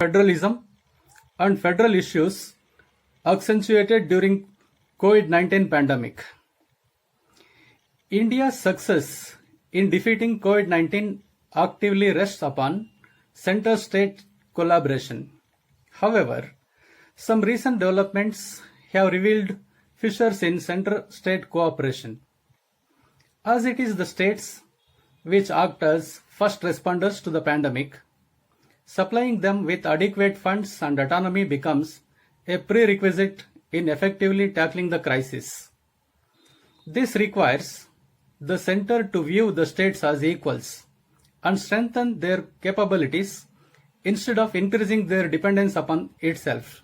Federalism and federal issues accentuated during COVID-19 pandemic. India's success in defeating COVID-19 actively rests upon center-state collaboration. However, some recent developments have revealed fissures in center-state cooperation, as it is the states which act as first responders to the pandemic. Supplying them with adequate funds and autonomy becomes a prerequisite in effectively tackling the crisis. This requires the center to view the states as equals and strengthen their capabilities instead of increasing their dependence upon itself.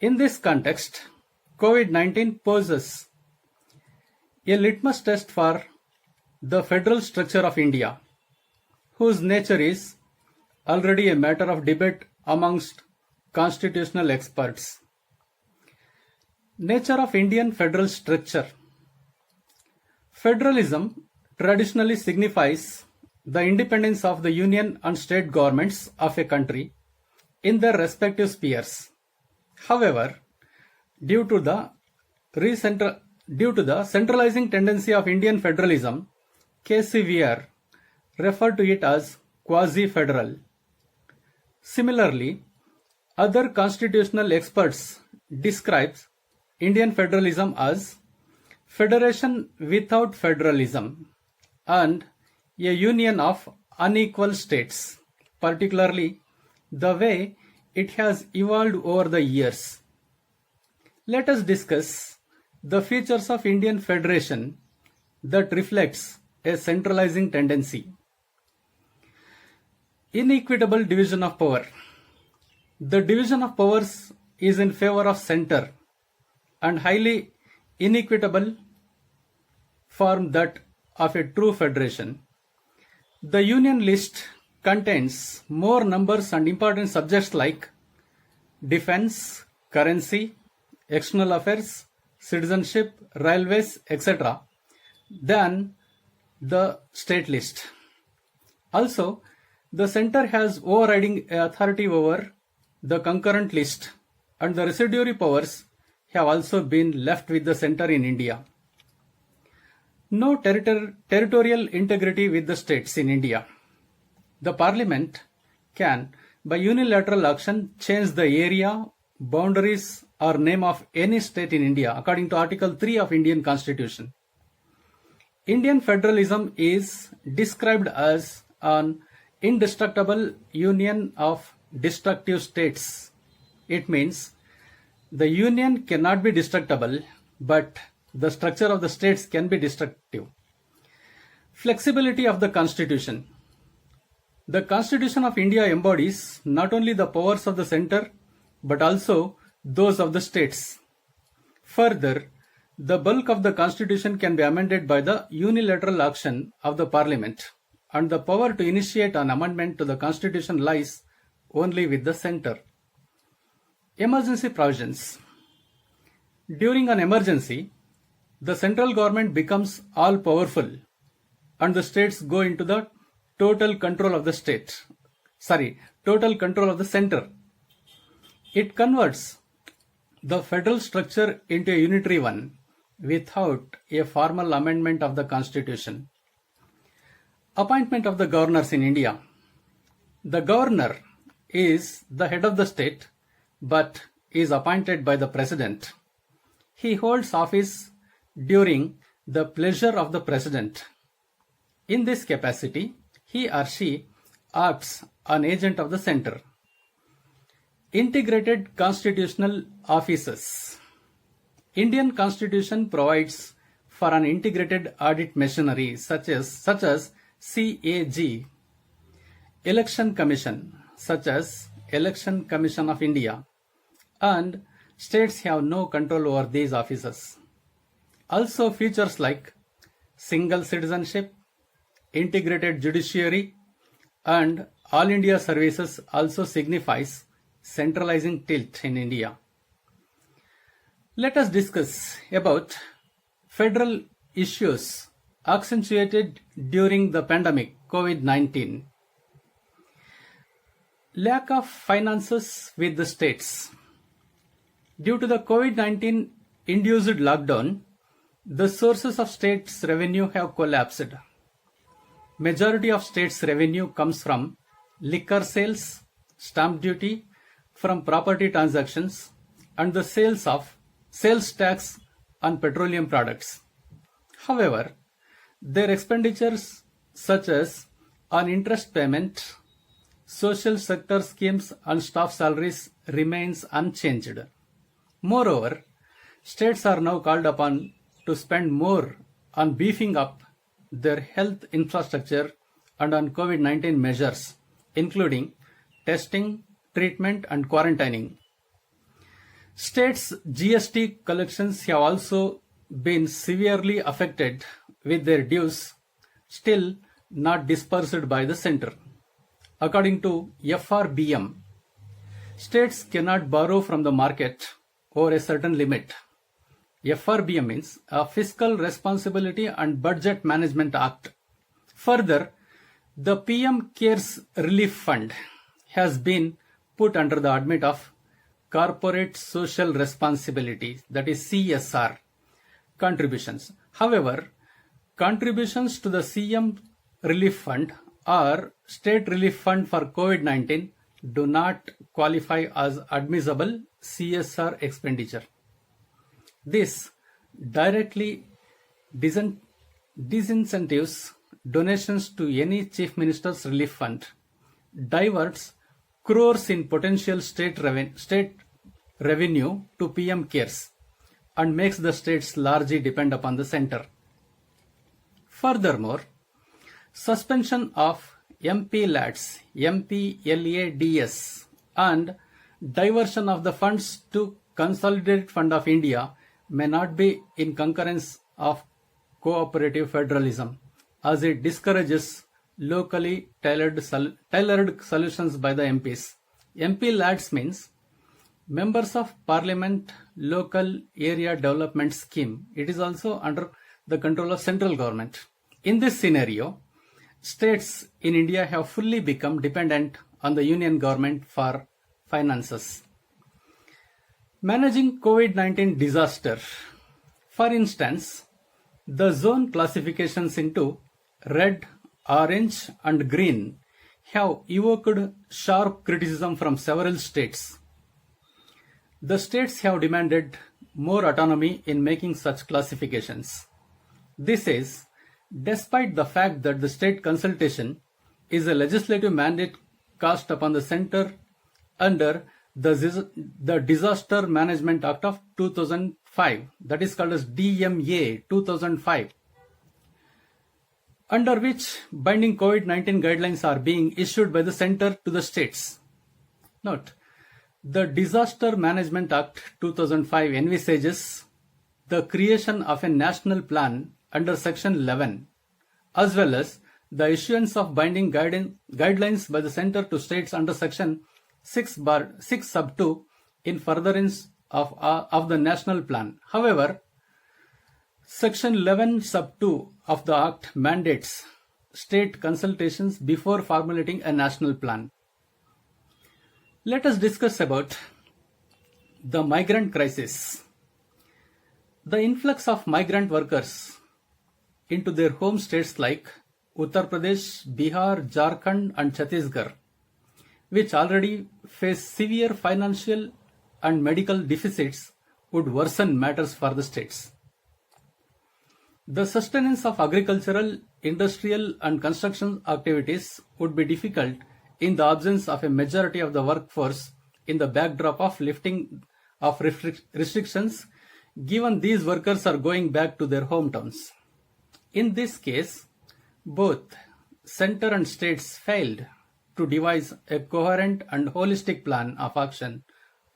In this context, COVID-19 poses a litmus test for the federal structure of India, whose nature is already a matter of debate amongst constitutional experts. Nature of Indian federal structure. Federalism traditionally signifies the independence of the union and state governments of a country in their respective spheres. However, due to the centralizing tendency of Indian federalism, KCVR referred to it as quasi-federal. Similarly, other constitutional experts describe Indian federalism as federation without federalism and a union of unequal states, particularly the way it has evolved over the years. Let us discuss the features of Indian federation that reflects a centralizing tendency. Inequitable division of power. The division of powers is in favor of center and highly inequitable form that of a true federation. The union list contains more numbers and important subjects like defense, currency, external affairs, citizenship, railways, etc. than the state list. Also, the center has overriding authority over the concurrent list, and the residuary powers have also been left with the center in India. No territorial integrity with the states in India. The parliament can, by unilateral action, change the area, boundaries or name of any state in India according to Article 3 of Indian Constitution. Indian federalism is described as an indestructible union of destructive states. It means the union cannot be destructible, but the structure of the states can be destructive. Flexibility of the Constitution. The Constitution of India embodies not only the powers of the center, but also those of the states. Further, the bulk of the Constitution can be amended by the unilateral action of the Parliament, and the power to initiate an amendment to the Constitution lies only with the center. Emergency provisions. During an emergency, the central government becomes all-powerful and the states go into the total control of the center. It converts the federal structure into a unitary one without a formal amendment of the Constitution. Appointment of the governors in India. The governor is the head of the state but is appointed by the president. He holds office during the pleasure of the president. In this capacity, he or she acts an agent of the center. Integrated constitutional offices. Indian Constitution provides for an integrated audit machinery such as CAG, Election Commission such as Election Commission of India, and states have no control over these offices. Also features like single citizenship, integrated judiciary, and All India services also signifies centralizing tilt in India. Let us discuss about federal issues accentuated during the pandemic COVID-19. Lack of finances with the states. Due to the COVID-19 induced lockdown, the sources of states' revenue have collapsed. Majority of states' revenue comes from liquor sales, stamp duty, from property transactions, and the sales tax on petroleum products. However, their expenditures such as on interest payment, social sector schemes and staff salaries remains unchanged. Moreover, states are now called upon to spend more on beefing up their health infrastructure and on COVID-19 measures, including testing, treatment and quarantining. States' GST collections have also been severely affected with their dues still not dispersed by the center. According to FRBM, states cannot borrow from the market over a certain limit. FRBM means a Fiscal Responsibility and Budget Management Act. Further, the PM CARES Relief Fund has been put under the admit of Corporate Social Responsibility, that is CSR, contributions. However, contributions to the CM Relief Fund or State Relief Fund for COVID-19 do not qualify as admissible CSR expenditure. This directly disincentives donations to any Chief Minister's Relief Fund, diverts crores in potential state revenue to PM CARES, and makes the states largely depend upon the center. Furthermore, suspension of MPLADS, and diversion of the funds to Consolidated Fund of India may not be in concurrence of cooperative federalism, as it discourages locally tailored solutions by the MPs. MPLADS means Members of Parliament Local Area Development Scheme. It is also under the control of central government. In this scenario, states in India have fully become dependent on the union government for finances. Managing COVID-19 disaster. For instance, the zone classifications into red, orange and green have evoked sharp criticism from several states. The states have demanded more autonomy in making such classifications. This is despite the fact that the state consultation is a legislative mandate cast upon the center under the Disaster Management Act of 2005, that is called as DMA 2005, under which binding COVID-19 guidelines are being issued by the center to the states. Note, the Disaster Management Act 2005 envisages the creation of a national plan under Section 11, as well as the issuance of binding guidelines by the center to states under Section 6 sub 2 in furtherance of the national plan. However, Section 11 sub 2 of the Act mandates state consultations before formulating a national plan. Let us discuss about the migrant crisis. The influx of migrant workers into their home states like Uttar Pradesh, Bihar, Jharkhand and Chhattisgarh, which already face severe financial and medical deficits, would worsen matters for the states. The sustenance of agricultural, industrial and construction activities would be difficult in the absence of a majority of the workforce in the backdrop of lifting of restrictions, given these workers are going back to their hometowns. In this case, both center and states failed to devise a coherent and holistic plan of action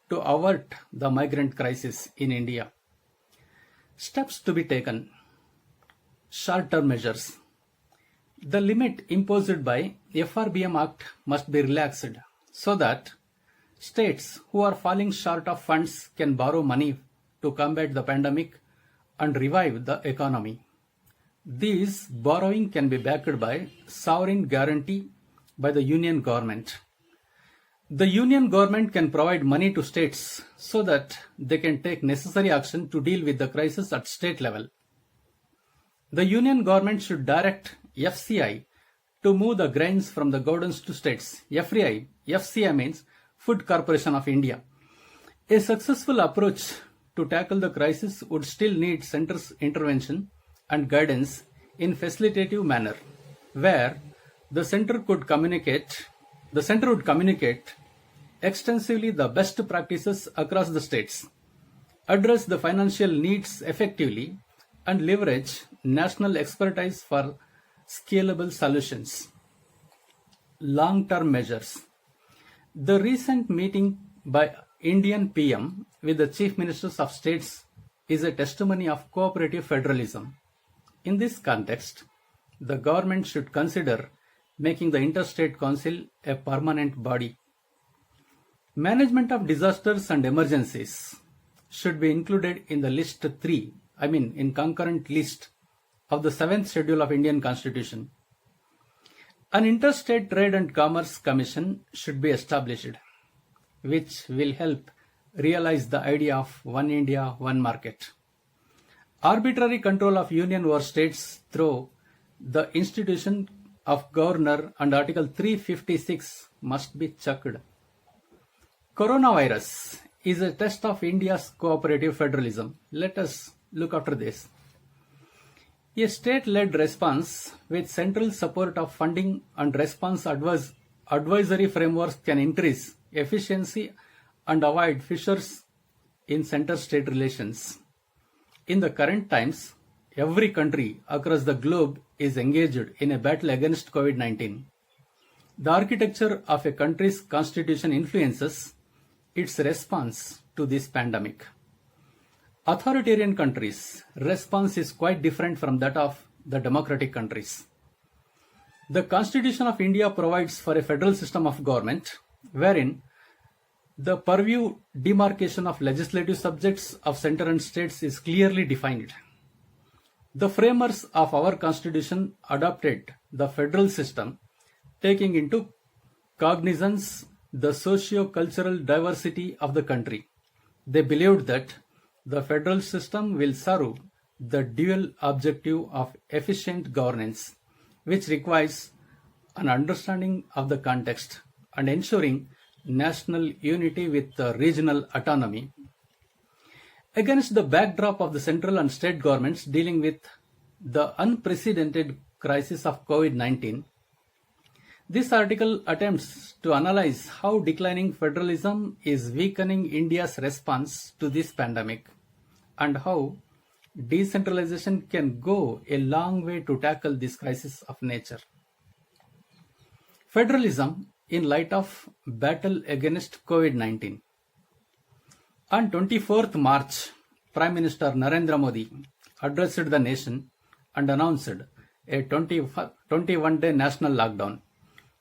to avert the migrant crisis in India. Steps to be taken. Short-term measures. The limit imposed by FRBM Act must be relaxed so that states who are falling short of funds can borrow money to combat the pandemic and revive the economy. These borrowing can be backed by sovereign guarantee by the union government. The union government can provide money to states so that they can take necessary action to deal with the crisis at state level. The union government should direct FCI to move the grains from the gardens to states. FCI means Food Corporation of India. A successful approach to tackle the crisis would still need center's intervention and guidance in facilitative manner, where the center would communicate extensively the best practices across the states, address the financial needs effectively, and leverage national expertise for scalable solutions. Long-term measures. The recent meeting by Indian PM with the chief ministers of states is a testimony of cooperative federalism. In this context, the government should consider making the Interstate Council a permanent body. Management of disasters and emergencies should be included in the list 3, in concurrent list of the 7th schedule of Indian Constitution. An Interstate Trade and Commerce Commission should be established, which will help realize the idea of One India, One Market. Arbitrary control of union over states through the institution of governor and Article 356 must be chucked. Coronavirus is a test of India's cooperative federalism. Let us look after this. A state-led response with central support of funding and response advisory frameworks can increase efficiency and avoid fissures in center-state relations. In the current times, every country across the globe is engaged in a battle against COVID-19. The architecture of a country's constitution influences its response to this pandemic. Authoritarian countries' response is quite different from that of the democratic countries. The Constitution of India provides for a federal system of government wherein the purview demarcation of legislative subjects of center and states is clearly defined. The framers of our constitution adopted the federal system, taking into cognizance the socio-cultural diversity of the country. They believed that the federal system will serve the dual objective of efficient governance, which requires an understanding of the context and ensuring national unity with regional autonomy. Against the backdrop of the central and state governments dealing with the unprecedented crisis of COVID-19, this article attempts to analyze how declining federalism is weakening India's response to this pandemic and how decentralization can go a long way to tackle this crisis of nature. Federalism in light of battle against COVID-19. On 24th March, Prime Minister Narendra Modi addressed the nation and announced a 21-day national lockdown,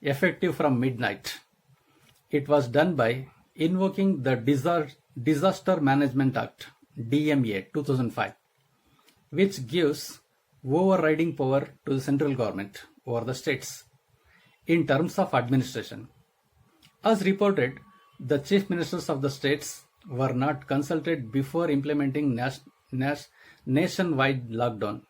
effective from midnight. It was done by invoking the Disaster Management Act, DMA 2005, which gives overriding power to the central government over the states in terms of administration. As reported, the chief ministers of the states were not consulted before implementing nationwide lockdown.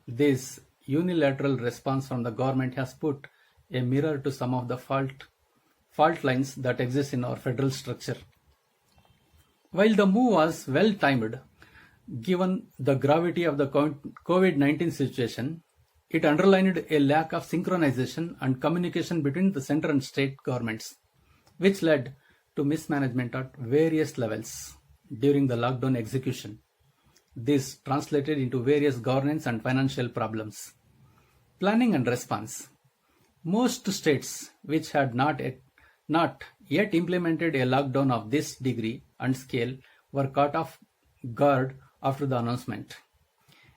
This unilateral response from the government has put a mirror to some of the fault lines that exist in our federal structure. While the move was well timed, given the gravity of the COVID-19 situation, it underlined a lack of synchronization and communication between the center and state governments, which led to mismanagement at various levels during the lockdown execution. This translated into various governance and financial problems. Planning and response. Most states which had not yet implemented a lockdown of this degree and scale were caught off guard after the announcement.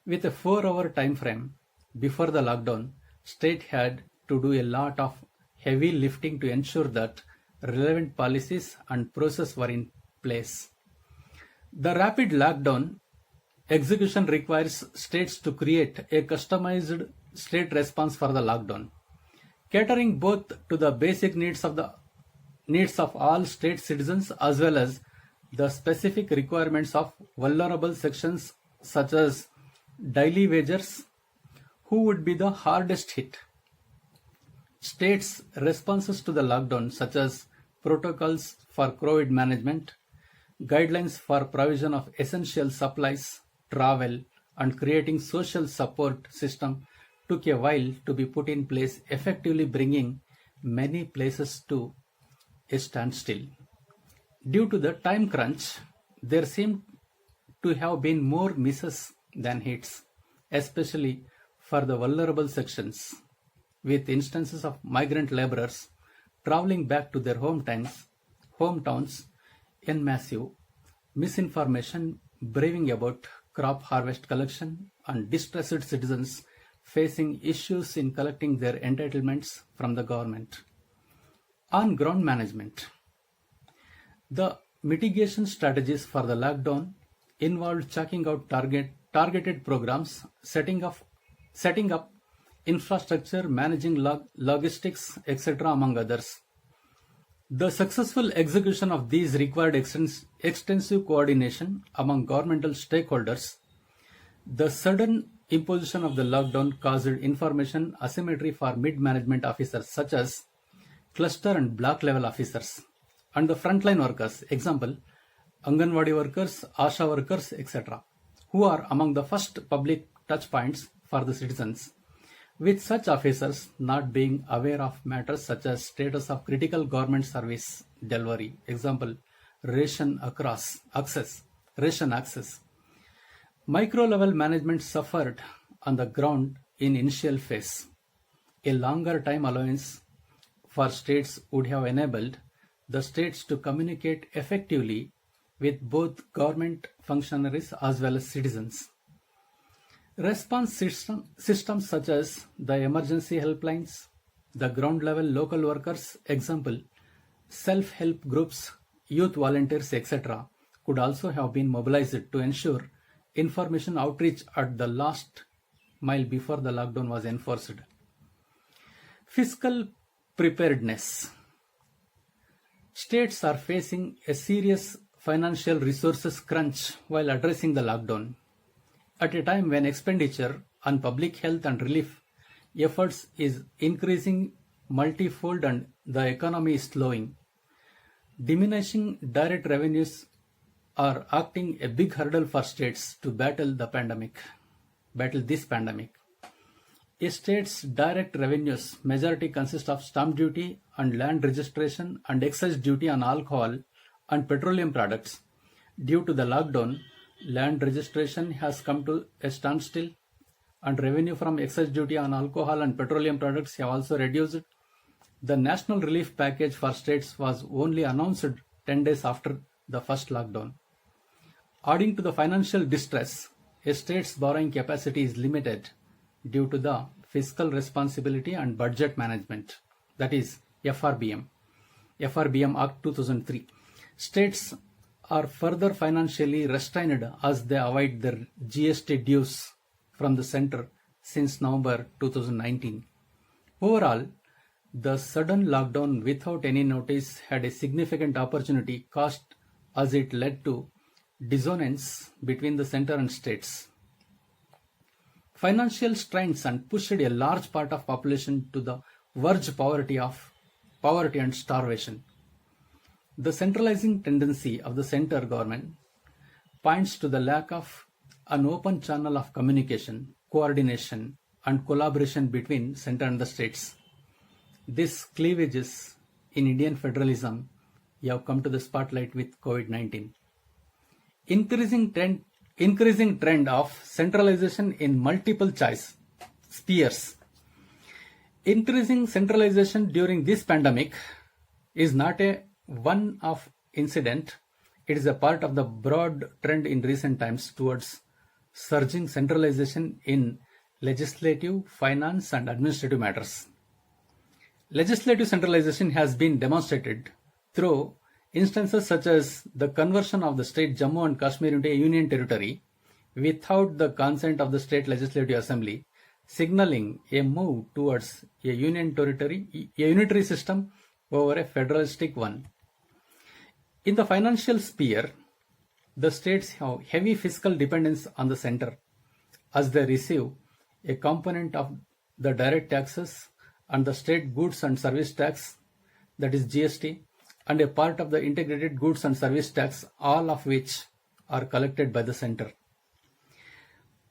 With a 4-hour time frame before the lockdown, state had to do a lot of heavy lifting to ensure that relevant policies and processes were in place. The rapid lockdown execution requires states to create a customized state response for the lockdown, catering both to the basic needs of the needs of all state citizens as well as the specific requirements of vulnerable sections such as daily wagers who would be the hardest hit. States' responses to the lockdown, such as protocols for COVID management, guidelines for provision of essential supplies, travel, and creating social support system, took a while to be put in place, effectively bringing many places to a standstill. Due to the time crunch, there seemed to have been more misses than hits, especially for the vulnerable sections, with instances of migrant laborers traveling back to their hometowns in massive misinformation braving about crop harvest collection and distressed citizens facing issues in collecting their entitlements from the government. On ground management, the mitigation strategies for the lockdown involved chalking out targeted programs, setting up infrastructure, managing logistics, etc., among others. The successful execution of these required extensive coordination among governmental stakeholders. The sudden imposition of the lockdown caused information asymmetry for mid-management officers such as cluster and block level officers and the frontline workers, example, Anganwadi workers, ASHA workers, etc., who are among the first public touch points for the citizens, with such officers not being aware of matters such as status of critical government service delivery, example, ration access. Micro-level management suffered on the ground in initial phase. A longer time allowance for states would have enabled the states to communicate effectively with both government functionaries as well as citizens. Response systems such as the emergency helplines, the ground level local workers, example, self-help groups, youth volunteers, etc., could also have been mobilized to ensure information outreach at the last mile before the lockdown was enforced. Fiscal preparedness. States are facing a serious financial resources crunch while addressing the lockdown. At a time when expenditure on public health and relief efforts is increasing multifold and the economy is slowing, diminishing direct revenues are acting a big hurdle for states to battle this pandemic. A state's direct revenues majority consist of stamp duty and land registration and excise duty on alcohol and petroleum products. Due to the lockdown, land registration has come to a standstill and revenue from excise duty on alcohol and petroleum products have also reduced. The national relief package for states was only announced 10 days after the first lockdown. Adding to the financial distress, a state's borrowing capacity is limited due to the fiscal responsibility and budget management, that is FRBM Act 2003. States are further financially restrained as they avoid their GST dues from the center since November 2019. Overall, the sudden lockdown without any notice had a significant opportunity cost as it led to dissonance between the center and states. Financial strains and pushed a large part of population to the verge of poverty and starvation. The centralizing tendency of the center government points to the lack of an open channel of communication, coordination, and collaboration between center and the states. These cleavages in Indian federalism have come to the spotlight with COVID-19. Increasing trend of centralization in multiple choice spheres. Increasing centralization during this pandemic is not a one-off incident. It is a part of the broad trend in recent times towards surging centralization in legislative, finance, and administrative matters. Legislative centralization has been demonstrated through instances such as the conversion of the state Jammu and Kashmir into a union territory without the consent of the state legislative assembly, signaling a move towards a unitary system over a federalistic one. In the financial sphere, the states have heavy fiscal dependence on the center as they receive a component of the direct taxes and the state goods and service tax, that is GST, and a part of the integrated goods and service tax, all of which are collected by the center.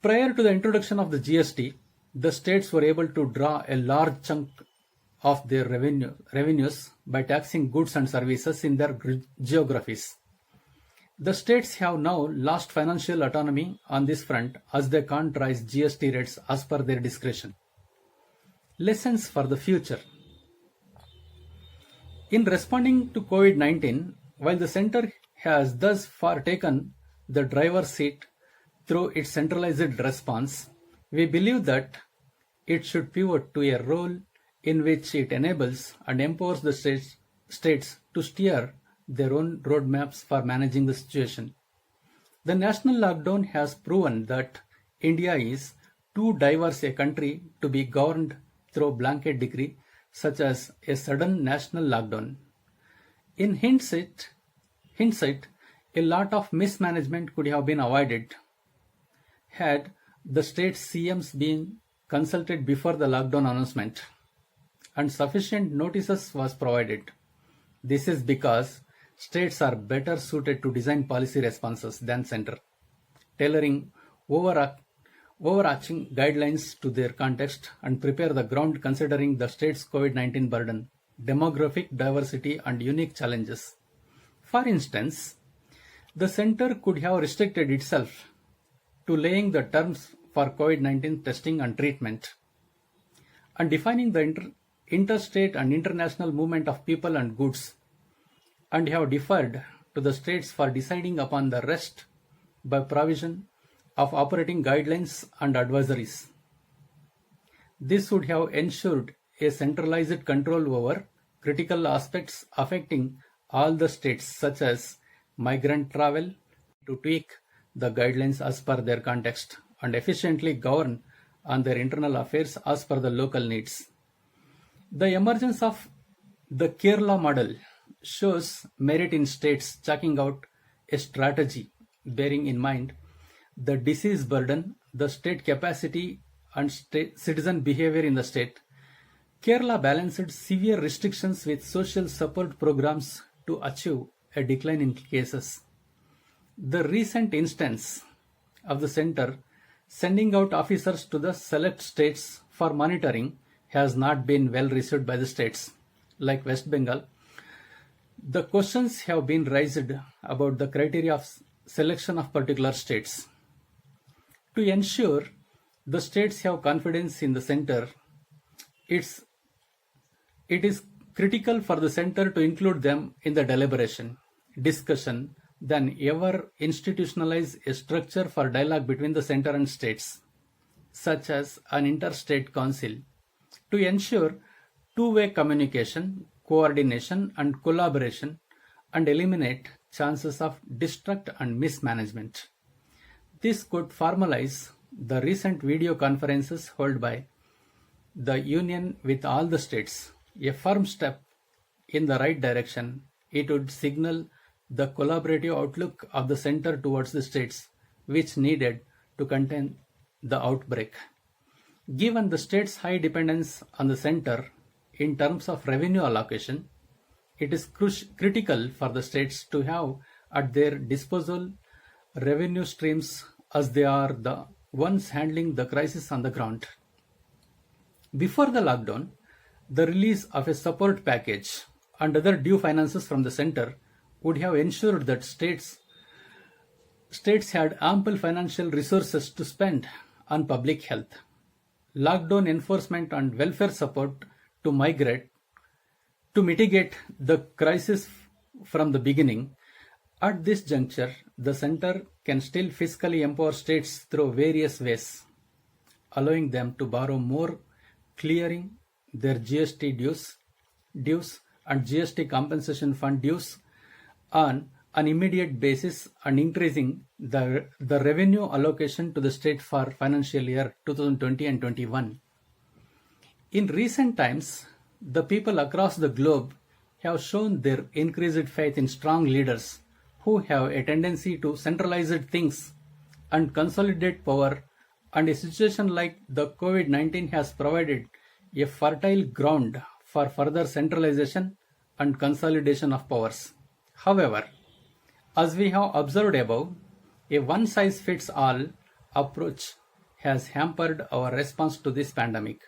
Prior to the introduction of the GST, the states were able to draw a large chunk of their revenues by taxing goods and services in their geographies. The states have now lost financial autonomy on this front as they can't raise GST rates as per their discretion. Lessons for the future. In responding to COVID-19, while the center has thus far taken the driver's seat through its centralized response, we believe that it should pivot to a role in which it enables and empowers the states to steer their own roadmaps for managing the situation. The national lockdown has proven that India is too diverse a country to be governed through blanket decree such as a sudden national lockdown. In hindsight, a lot of mismanagement could have been avoided had the state CMs been consulted before the lockdown announcement and sufficient notices was provided. This is because states are better suited to design policy responses than center, tailoring overarching guidelines to their context and prepare the ground considering the state's COVID-19 burden, demographic diversity and unique challenges. For instance, the center could have restricted itself to laying the terms for COVID-19 testing and treatment and defining the interstate and international movement of people and goods, and have deferred to the states for deciding upon the rest by provision of operating guidelines and advisories. This would have ensured a centralized control over critical aspects affecting all the states such as migrant travel to tweak the guidelines as per their context and efficiently govern on their internal affairs as per the local needs. The emergence of the Kerala model shows merit in states chalking out a strategy bearing in mind the disease burden, the state capacity and citizen behavior in the state. Kerala balanced severe restrictions with social support programs to achieve a decline in cases. The recent instance of the center sending out officers to the select states for monitoring has not been well received by the states. Like West Bengal, the questions have been raised about the criteria of selection of particular states. To ensure the states have confidence in the center, it is critical for the center to include them in the deliberation, discussion, than ever institutionalize a structure for dialogue between the center and states, such as an interstate council, to ensure two-way communication, coordination and collaboration and eliminate chances of distrust and mismanagement. This could formalize the recent video conferences held by the Union with all the states, a firm step in the right direction. It would signal the collaborative outlook of the center towards the states, which needed to contain the outbreak. Given the state's high dependence on the center in terms of revenue allocation, it is critical for the states to have at their disposal revenue streams as they are the ones handling the crisis on the ground. Before the lockdown, the release of a support package and other due finances from the center would have ensured that states had ample financial resources to spend on public health, lockdown enforcement and welfare support to mitigate the crisis from the beginning. At this juncture, the center can still fiscally empower states through various ways, allowing them to borrow more, clearing their GST dues and GST compensation fund dues on an immediate basis and increasing the revenue allocation to the state for financial year 2020 and 21. In recent times, the people across the globe have shown their increased faith in strong leaders who have a tendency to centralize things and consolidate power, and a situation like the COVID 19 has provided a fertile ground for further centralization and consolidation of powers. However, as we have observed above, a one size fits all approach has hampered our response to this pandemic.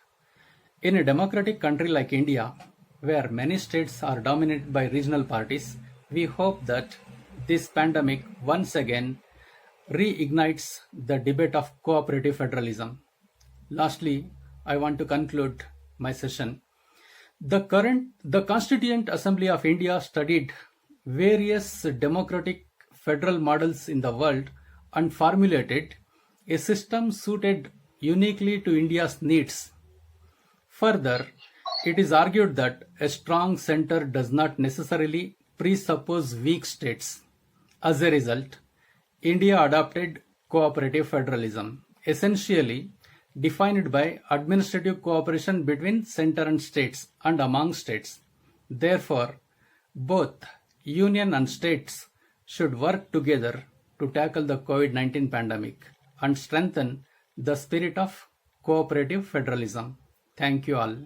In a democratic country like India, where many states are dominated by regional parties, we hope that this pandemic once again reignites the debate of cooperative federalism. Lastly, I want to conclude my session. The Constituent Assembly of India studied various democratic federal models in the world and formulated a system suited uniquely to India's needs. Further, it is argued that a strong center does not necessarily presuppose weak states. As a result, India adopted cooperative federalism, essentially defined by administrative cooperation between center and states and among states. Therefore, both union and states should work together to tackle the COVID 19 pandemic and strengthen the spirit of cooperative federalism. Thank you all.